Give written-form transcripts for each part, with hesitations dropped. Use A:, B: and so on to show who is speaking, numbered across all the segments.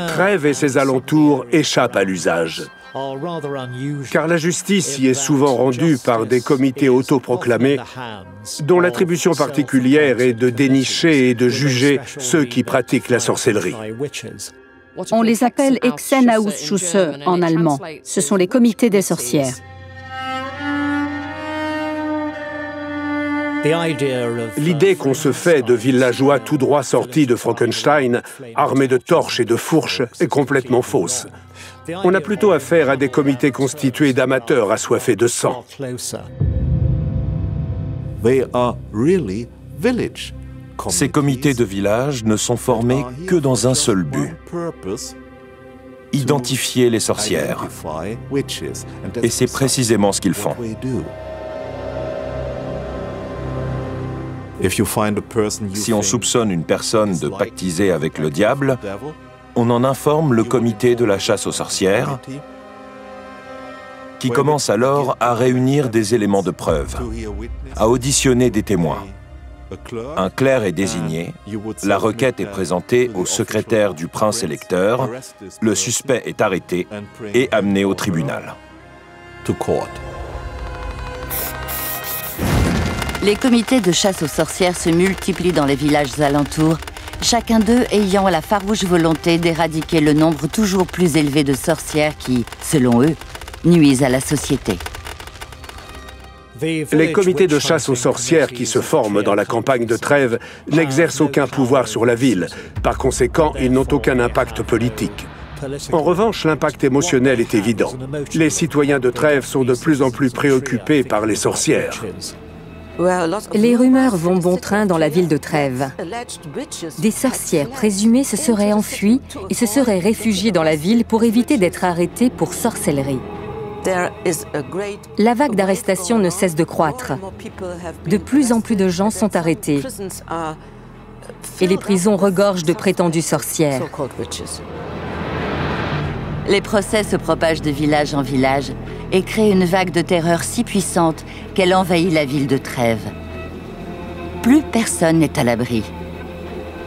A: Trèves et ses alentours échappent à l'usage, car la justice y est souvent rendue par des comités autoproclamés dont l'attribution particulière est de dénicher et de juger ceux qui pratiquent la sorcellerie.
B: On les appelle Hexenausschusse en allemand. Ce sont les comités des sorcières.
A: L'idée qu'on se fait de villageois tout droit sortis de Frankenstein, armés de torches et de fourches, est complètement fausse. On a plutôt affaire à des comités constitués d'amateurs assoiffés de sang.
C: Ces comités de village ne sont formés que dans un seul but: identifier les sorcières. Et c'est précisément ce qu'ils font. Si on soupçonne une personne de pactiser avec le diable, on en informe le comité de la chasse aux sorcières, qui commence alors à réunir des éléments de preuve, à auditionner des témoins. Un clerc est désigné, la requête est présentée au secrétaire du prince électeur, le suspect est arrêté et amené au tribunal.
D: Les comités de chasse aux sorcières se multiplient dans les villages alentours, chacun d'eux ayant la farouche volonté d'éradiquer le nombre toujours plus élevé de sorcières qui, selon eux, nuisent à la société.
A: Les comités de chasse aux sorcières qui se forment dans la campagne de Trèves n'exercent aucun pouvoir sur la ville. Par conséquent, ils n'ont aucun impact politique. En revanche, l'impact émotionnel est évident. Les citoyens de Trèves sont de plus en plus préoccupés par les sorcières.
E: Les rumeurs vont bon train dans la ville de Trèves. Des sorcières présumées se seraient enfuies et se seraient réfugiées dans la ville pour éviter d'être arrêtées pour sorcellerie. La vague d'arrestations ne cesse de croître. De plus en plus de gens sont arrêtés. Et les prisons regorgent de prétendues sorcières.
D: Les procès se propagent de village en village et créent une vague de terreur si puissante qu'elle envahit la ville de Trèves. Plus personne n'est à l'abri,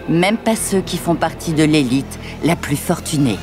D: même pas ceux qui font partie de l'élite la plus fortunée.